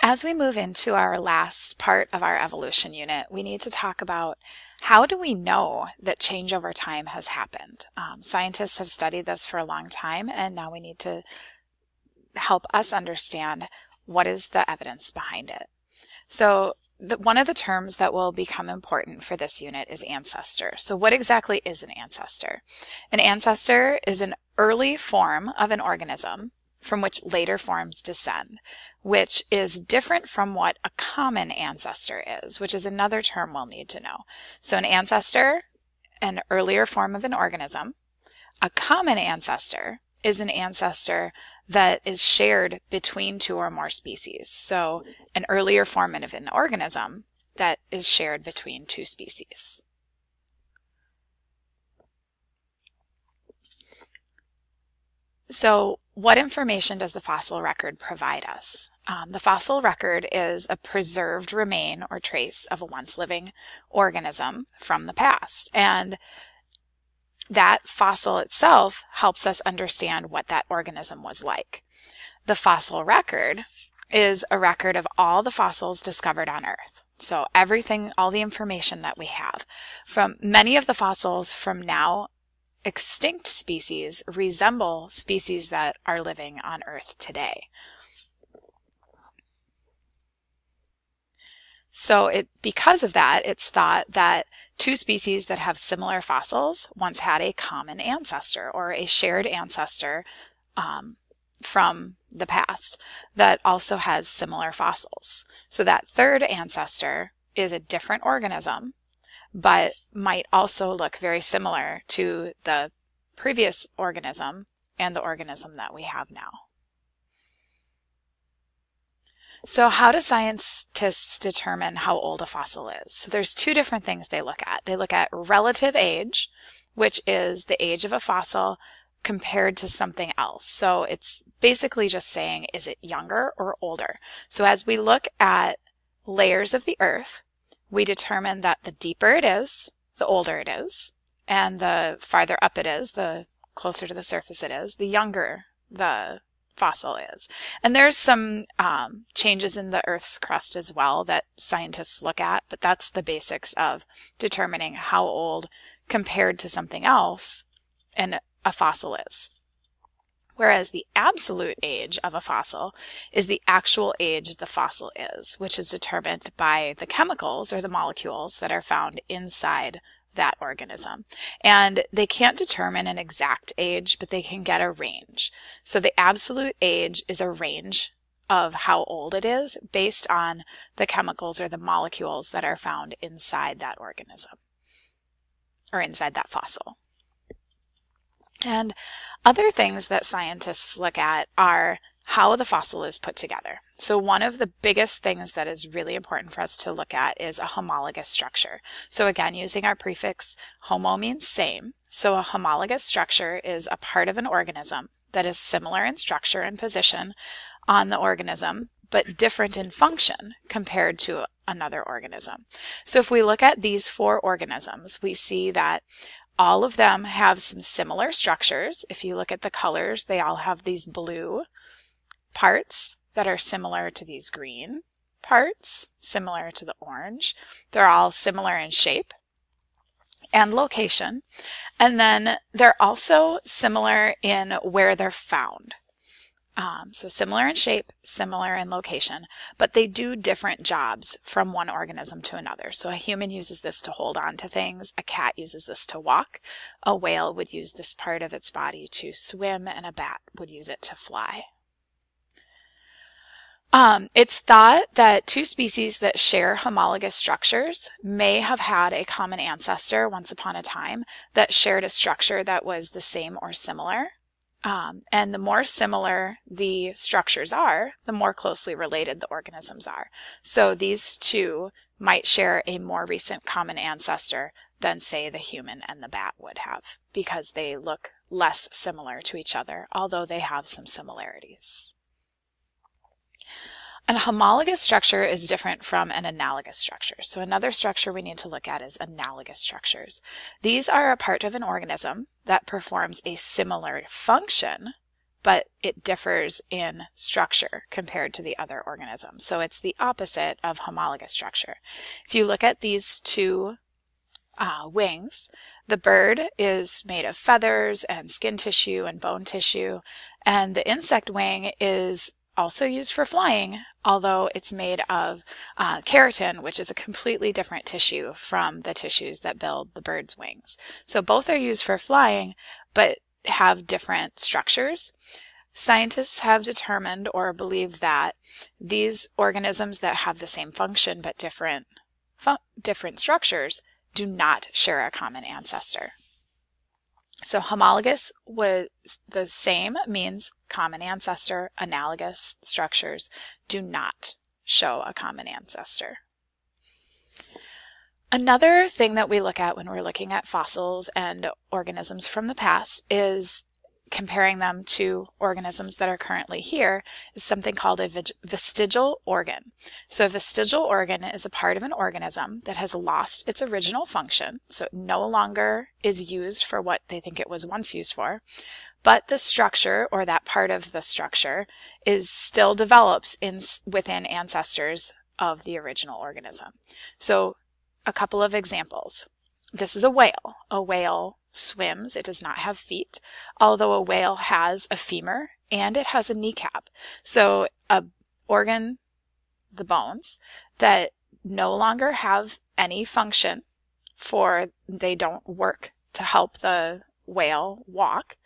As we move into our last part of our evolution unit, we need to talk about how do we know that change over time has happened? Scientists have studied this for a long time, and now we need to help us understand what is the evidence behind it. So one of the terms that will become important for this unit is ancestor. So what exactly is an ancestor? An ancestor is an early form of an organism from which later forms descend, which is different from what a common ancestor is, which is another term we'll need to know. So an ancestor, an earlier form of an organism. A common ancestor is an ancestor that is shared between two or more species. So an earlier form of an organism that is shared between two species. So what information does the fossil record provide us? The fossil record is a preserved remain or trace of a once living organism from the past. And that fossil itself helps us understand what that organism was like. The fossil record is a record of all the fossils discovered on Earth. So everything, all the information that we have. From many of the fossils from now extinct species resemble species that are living on Earth today. So because of that, it's thought that two species that have similar fossils once had a common ancestor or a shared ancestor from the past that also has similar fossils. So that third ancestor is a different organism, but might also look very similar to the previous organism and the organism that we have now. So how do scientists determine how old a fossil is? So there's two different things they look at. They look at relative age, which is the age of a fossil compared to something else. So it's basically just saying, is it younger or older? So as we look at layers of the Earth, we determine that the deeper it is, the older it is, and the farther up it is, the closer to the surface it is, the younger the fossil is. And there's some changes in the Earth's crust as well that scientists look at, but that's the basics of determining how old compared to something else a fossil is. Whereas the absolute age of a fossil is the actual age the fossil is, which is determined by the chemicals or the molecules that are found inside that organism. And they can't determine an exact age, but they can get a range. So the absolute age is a range of how old it is based on the chemicals or the molecules that are found inside that organism or inside that fossil. And other things that scientists look at are how the fossil is put together. So one of the biggest things that is really important for us to look at is a homologous structure. So again, using our prefix, homo means same. So a homologous structure is a part of an organism that is similar in structure and position on the organism, but different in function compared to another organism. So if we look at these four organisms, we see that all of them have some similar structures. If you look at the colors, they all have these blue parts that are similar to these green parts, similar to the orange. They're all similar in shape and location. And then they're also similar in where they're found. So similar in shape, similar in location, but they do different jobs from one organism to another. So a human uses this to hold on to things, a cat uses this to walk, a whale would use this part of its body to swim, and a bat would use it to fly. It's thought that two species that share homologous structures may have had a common ancestor once upon a time that shared a structure that was the same or similar. And the more similar the structures are, the more closely related the organisms are. So these two might share a more recent common ancestor than, say, the human and the bat would have, because they look less similar to each other, although they have some similarities. An homologous structure is different from an analogous structure. So another structure we need to look at is analogous structures. These are a part of an organism that performs a similar function, but it differs in structure compared to the other organisms. So it's the opposite of homologous structure. If you look at these two wings, the bird is made of feathers and skin tissue and bone tissue, and the insect wing is also used for flying, although it's made of keratin, which is a completely different tissue from the tissues that build the bird's wings. So both are used for flying, but have different structures. Scientists have determined or believe that these organisms that have the same function but different structures do not share a common ancestor. So homologous was the same means common ancestor. Analogous structures do not show a common ancestor. Another thing that we look at when we're looking at fossils and organisms from the past is comparing them to organisms that are currently here is something called a vestigial organ. So a vestigial organ is a part of an organism that has lost its original function, so it no longer is used for what they think it was once used for, but the structure, or that part of the structure, is still develops within ancestors of the original organism. So a couple of examples. This is a whale. A whale swims. It does not have feet, although a whale has a femur and it has a kneecap. So a organ, the bones, that no longer have any function they don't work to help the whale walk,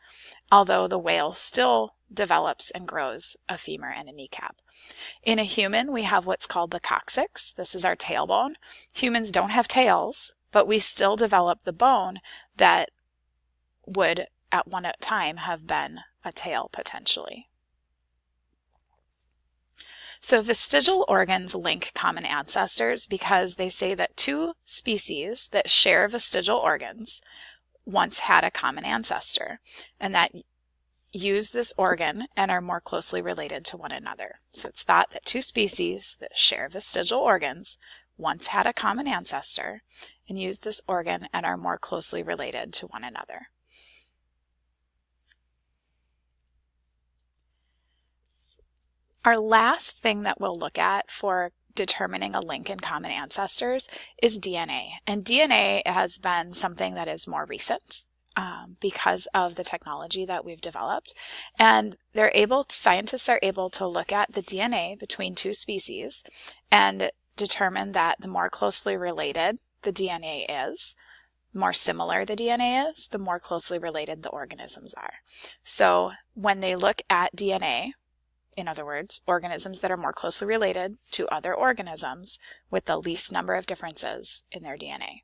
although the whale still develops and grows a femur and a kneecap. In a human, we have what's called the coccyx. This is our tailbone. Humans don't have tails, but we still develop the bone that would at one time have been a tail potentially. So vestigial organs link common ancestors because they say that two species that share vestigial organs once had a common ancestor, and that use this organ and are more closely related to one another. So it's thought that two species that share vestigial organs once had a common ancestor and use this organ and are more closely related to one another. Our last thing that we'll look at for determining a link in common ancestors is DNA. And DNA has been something that is more recent because of the technology that we've developed. And scientists are able to look at the DNA between two species and determine that the more closely related the DNA is, the more similar the DNA is, the more closely related the organisms are. So when they look at DNA, in other words, organisms that are more closely related to other organisms with the least number of differences in their DNA.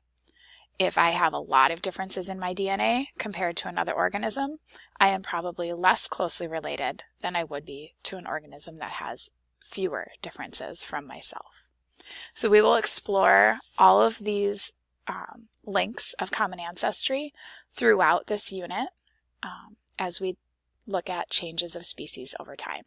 If I have a lot of differences in my DNA compared to another organism, I am probably less closely related than I would be to an organism that has fewer differences from myself. So we will explore all of these links of common ancestry throughout this unit as we look at changes of species over time.